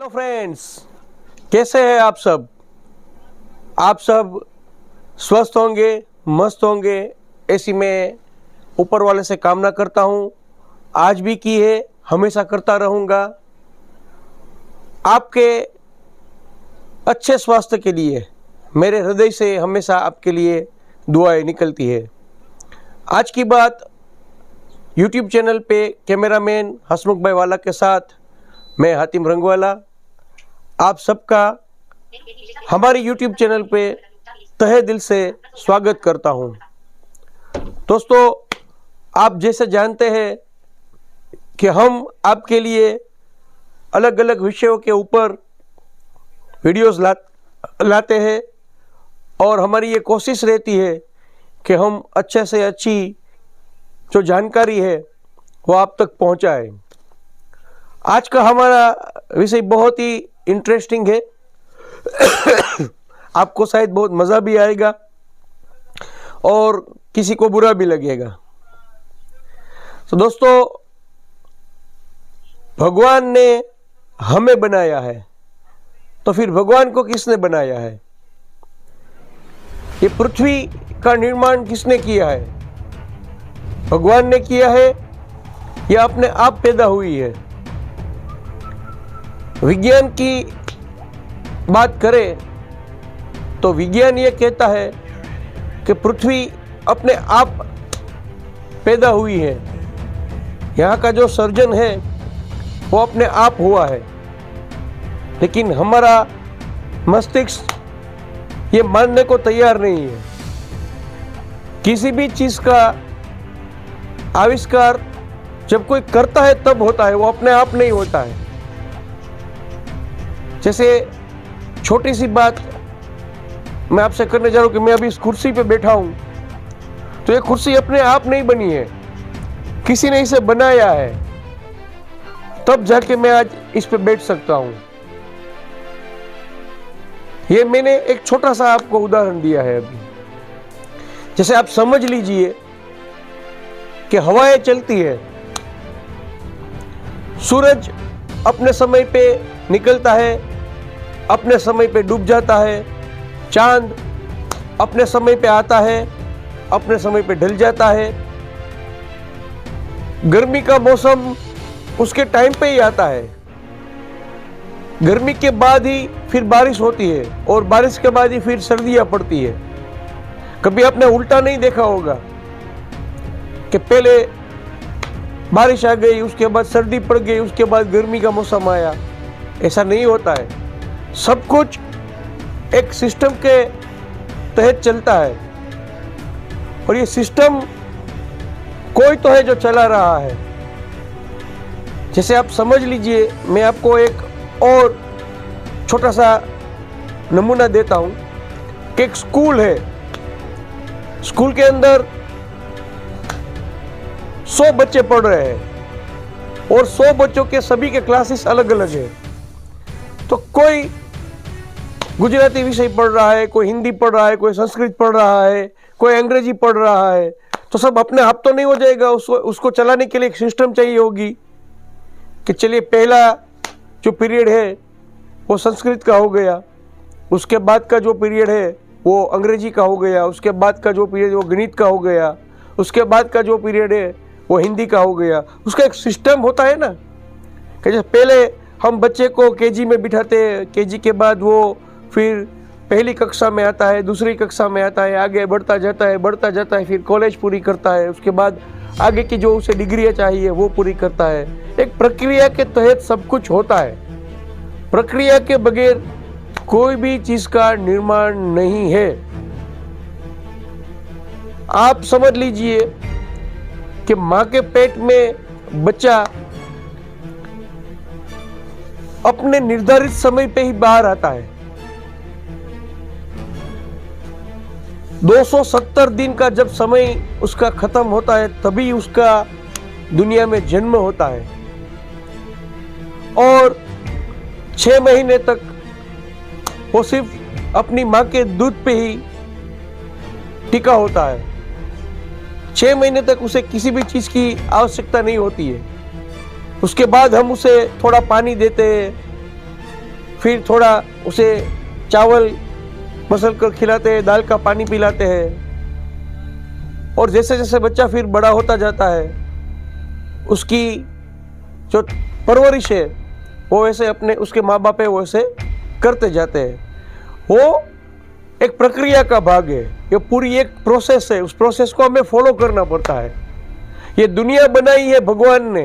Hello friends, कैसे हैं आप सब? आप सब स्वस्थ होंगे, मस्त होंगे, ऐसी मैं ऊपर वाले से कामना करता हूँ। आज भी की है, हमेशा करता रहूँगा। आपके अच्छे स्वास्थ्य के लिए मेरे हृदय से हमेशा आपके लिए दुआएं निकलती है। आज की बात यूट्यूब चैनल पे कैमरामैन हसमुख भाई वाला के साथ मैं हातिम रंगवाला आप सबका हमारे यूट्यूब चैनल पे तहे दिल से स्वागत करता हूं। दोस्तों, आप जैसे जानते हैं कि हम आपके लिए अलग अलग विषयों के ऊपर वीडियोस लाते हैं और हमारी ये कोशिश रहती है कि हम अच्छे से अच्छी जो जानकारी है वो आप तक पहुंचाएं। आज का हमारा विषय बहुत ही इंटरेस्टिंग है। आपको शायद बहुत मज़ा भी आएगा और किसी को बुरा भी लगेगा। तो दोस्तों, भगवान ने हमें बनाया है, तो फिर भगवान को किसने बनाया है? ये पृथ्वी का निर्माण किसने किया है? भगवान ने किया है या अपने आप पैदा हुई है? विज्ञान की बात करें तो विज्ञान ये कहता है कि पृथ्वी अपने आप पैदा हुई है। यहाँ का जो सर्जन है वो अपने आप हुआ है, लेकिन हमारा मस्तिष्क ये मानने को तैयार नहीं है। किसी भी चीज का आविष्कार जब कोई करता है तब होता है, वो अपने आप नहीं होता है। जैसे छोटी सी बात मैं आपसे करने जा रहा हूं कि मैं अभी इस कुर्सी पे बैठा हूं, तो ये कुर्सी अपने आप नहीं बनी है, किसी ने इसे बनाया है, तब जाके मैं आज इस पे बैठ सकता हूं। ये मैंने एक छोटा सा आपको उदाहरण दिया है अभी। जैसे आप समझ लीजिए कि हवाएं चलती है, सूरज अपने समय पे निकलता है, अपने समय पे डूब जाता है, चांद अपने समय पे आता है, अपने समय पे ढल जाता है। गर्मी का मौसम उसके टाइम पे ही आता है, गर्मी के बाद ही फिर बारिश होती है और बारिश के बाद ही फिर सर्दियां पड़ती है। कभी आपने उल्टा नहीं देखा होगा कि पहले बारिश आ गई, उसके बाद सर्दी पड़ गई, उसके बाद गर्मी का मौसम आया। ऐसा नहीं होता है। सब कुछ एक सिस्टम के तहत चलता है और ये सिस्टम कोई तो है जो चला रहा है। जैसे आप समझ लीजिए, मैं आपको एक और छोटा सा नमूना देता हूं कि एक स्कूल है, स्कूल के अंदर 100 बच्चे पढ़ रहे हैं और 100 बच्चों के सभी के क्लासेस अलग अलग है। तो कोई गुजराती विषय पढ़ रहा है, कोई हिंदी पढ़ रहा है, कोई संस्कृत पढ़ रहा है, कोई अंग्रेजी पढ़ रहा है। तो सब अपने आप तो नहीं हो जाएगा, उसको चलाने के लिए एक सिस्टम चाहिए होगी कि चलिए पहला जो पीरियड है वो संस्कृत का हो गया, उसके बाद का जो पीरियड है वो अंग्रेजी का हो गया, उसके बाद का जो पीरियड वो गणित का हो गया, उसके बाद का जो पीरियड है वो हिंदी का हो गया। उसका एक सिस्टम होता है ना, कि जैसे पहले हम बच्चे को केजी में बिठाते हैं, केजी के बाद वो फिर पहली कक्षा में आता है, दूसरी कक्षा में आता है, आगे बढ़ता जाता है, फिर कॉलेज पूरी करता है, उसके बाद आगे की जो उसे डिग्रियाँ चाहिए वो पूरी करता है। एक प्रक्रिया के तहत सब कुछ होता है। प्रक्रिया के बगैर कोई भी चीज का निर्माण नहीं है। आप समझ लीजिए कि मां के पेट में बच्चा अपने निर्धारित समय पे ही बाहर आता है। 270 दिन का जब समय उसका खत्म होता है तभी उसका दुनिया में जन्म होता है और 6 महीने तक वो सिर्फ अपनी मां के दूध पे ही टिका होता है। 6 महीने तक उसे किसी भी चीज की आवश्यकता नहीं होती है। उसके बाद हम उसे थोड़ा पानी देते हैं, फिर थोड़ा उसे चावल मसल कर खिलाते हैं, दाल का पानी पिलाते हैं। और जैसे जैसे बच्चा फिर बड़ा होता जाता है, उसकी जो परवरिश है वो वैसे अपने उसके माँ बाप है वो वैसे करते जाते हैं। वो एक प्रक्रिया का भाग है, ये पूरी एक प्रोसेस है, उस प्रोसेस को हमें फॉलो करना पड़ता है। ये दुनिया बनाई है भगवान ने,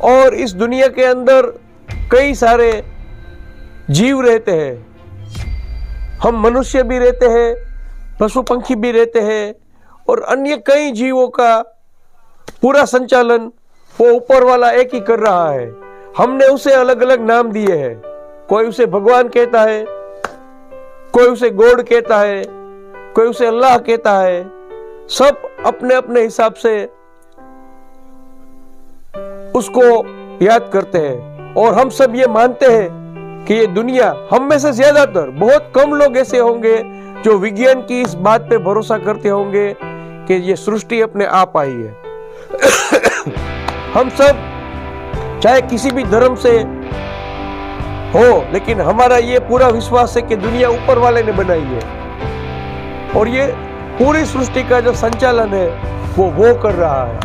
और इस दुनिया के अंदर कई सारे जीव रहते हैं। हम मनुष्य भी रहते हैं, पशु पंखी भी रहते हैं, और अन्य कई जीवों का पूरा संचालन वो ऊपर वाला एक ही कर रहा है। हमने उसे अलग अलग नाम दिए हैं। कोई उसे भगवान कहता है, कोई उसे गॉड कहता है, कोई उसे अल्लाह कहता है। सब अपने अपने हिसाब से उसको याद करते हैं, और हम सब ये मानते हैं कि ये दुनिया, हम में से ज्यादातर, बहुत कम लोग ऐसे होंगे जो विज्ञान की इस बात पे भरोसा करते होंगे कि ये सृष्टि अपने आप आई है। हम सब चाहे किसी भी धर्म से हो, लेकिन हमारा ये पूरा विश्वास है कि दुनिया ऊपर वाले ने बनाई है, और ये पूरी सृष्टि का जो संचालन है वो कर रहा है।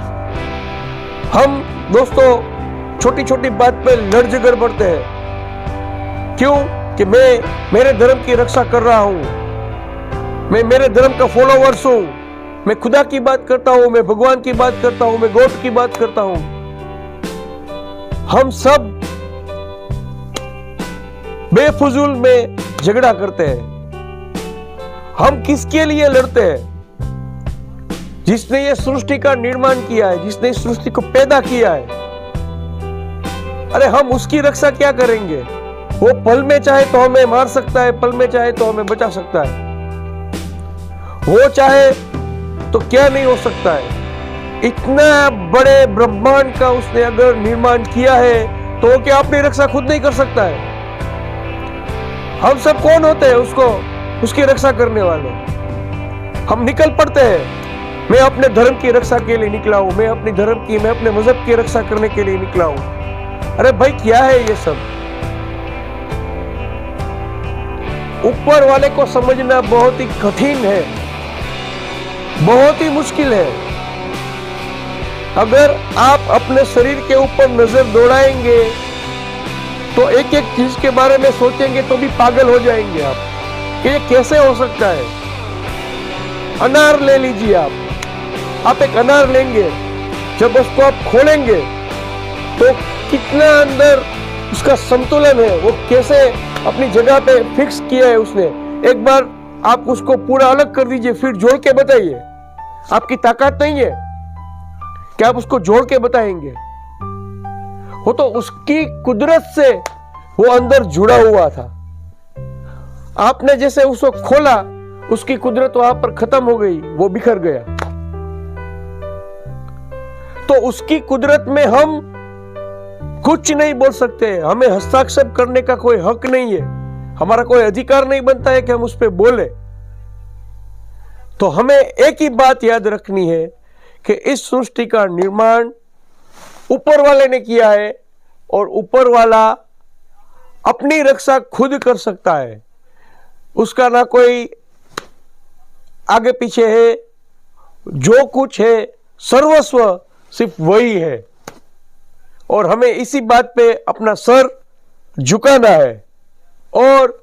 हम दोस्तों छोटी छोटी बात पे लड़ झगड़ पड़ते हैं। क्यों? कि मैं मेरे धर्म की रक्षा कर रहा हूं, मैं मेरे धर्म का फॉलोवर्स हूं, मैं खुदा की बात करता हूं, मैं भगवान की बात करता हूं, मैं गॉड की बात करता हूं। हम सब बेफजूल में झगड़ा करते हैं। हम किसके लिए लड़ते हैं? जिसने ये सृष्टि का निर्माण किया है, जिसने इस सृष्टि को पैदा किया है। अरे हम उसकी रक्षा क्या करेंगे? वो पल में चाहे तो हमें मार सकता है, पल में चाहे तो हमें बचा सकता है। वो चाहे तो क्या नहीं हो सकता है। इतना बड़े ब्रह्मांड का उसने अगर निर्माण किया है तो वो क्या अपनी रक्षा खुद नहीं कर सकता है? हम सब कौन होते हैं उसकी रक्षा करने वाले? हम निकल पड़ते हैं, मैं अपने धर्म की रक्षा के लिए निकला हूं, मैं अपने मजहब की रक्षा करने के लिए निकला हूं। अरे भाई क्या है ये सब? ऊपर वाले को समझना बहुत ही कठिन है, बहुत ही मुश्किल है। अगर आप अपने शरीर के ऊपर नजर दौड़ाएंगे तो एक एक चीज के बारे में सोचेंगे तो भी पागल हो जाएंगे आप कि ये कैसे हो सकता है। अनार ले लीजिए, आप एक अनार लेंगे, जब उसको आप खोलेंगे तो कितना अंदर उसका संतुलन है, वो कैसे अपनी जगह पे फिक्स किया है उसने। एक बार आप उसको पूरा अलग कर दीजिए, फिर जोड़ के बताइए। आपकी ताकत नहीं है कि आप उसको जोड़ के बताएंगे। वो तो उसकी कुदरत से वो अंदर जुड़ा हुआ था। आपने जैसे उसको खोला, उसकी कुदरत वहां पर खत्म हो गई, वो बिखर गया। तो उसकी कुदरत में हम कुछ नहीं बोल सकते, हमें हस्ताक्षर करने का कोई हक नहीं है, हमारा कोई अधिकार नहीं बनता है कि हम उस पर बोले। तो हमें एक ही बात याद रखनी है कि इस सृष्टि का निर्माण ऊपर वाले ने किया है, और ऊपर वाला अपनी रक्षा खुद कर सकता है। उसका ना कोई आगे पीछे है, जो कुछ है सर्वस्व सिर्फ वही है, और हमें इसी बात पे अपना सर झुकाना है, और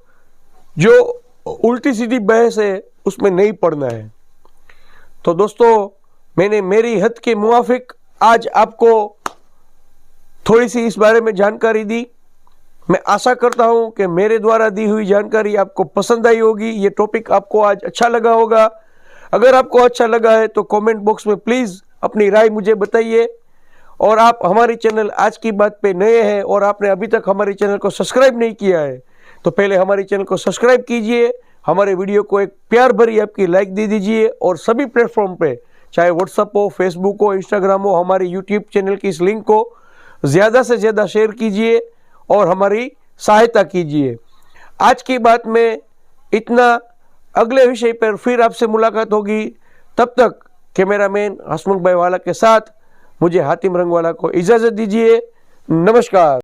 जो उल्टी सीधी बहस है उसमें नहीं पड़ना है। तो दोस्तों, मैंने मेरी हद के मुवाफिक आज आपको थोड़ी सी इस बारे में जानकारी दी। मैं आशा करता हूं कि मेरे द्वारा दी हुई जानकारी आपको पसंद आई होगी, ये टॉपिक आपको आज अच्छा लगा होगा। अगर आपको अच्छा लगा है तो कमेंट बॉक्स में प्लीज़ अपनी राय मुझे बताइए। और आप हमारे चैनल आज की बात पे नए हैं और आपने अभी तक हमारे चैनल को सब्सक्राइब नहीं किया है तो पहले हमारे चैनल को सब्सक्राइब कीजिए, हमारे वीडियो को एक प्यार भरी आपकी लाइक दे दीजिए, और सभी प्लेटफॉर्म पे, चाहे व्हाट्सएप हो, फेसबुक हो, इंस्टाग्राम हो, हमारे यूट्यूब चैनल की इस लिंक को ज़्यादा से ज़्यादा शेयर कीजिए और हमारी सहायता कीजिए। आज की बात में इतना। अगले विषय पर फिर आपसे मुलाकात होगी। तब तक कैमरामैन हसमुख भाई वाला के साथ मुझे हातिम रंगवाला को इजाज़त दीजिए। नमस्कार।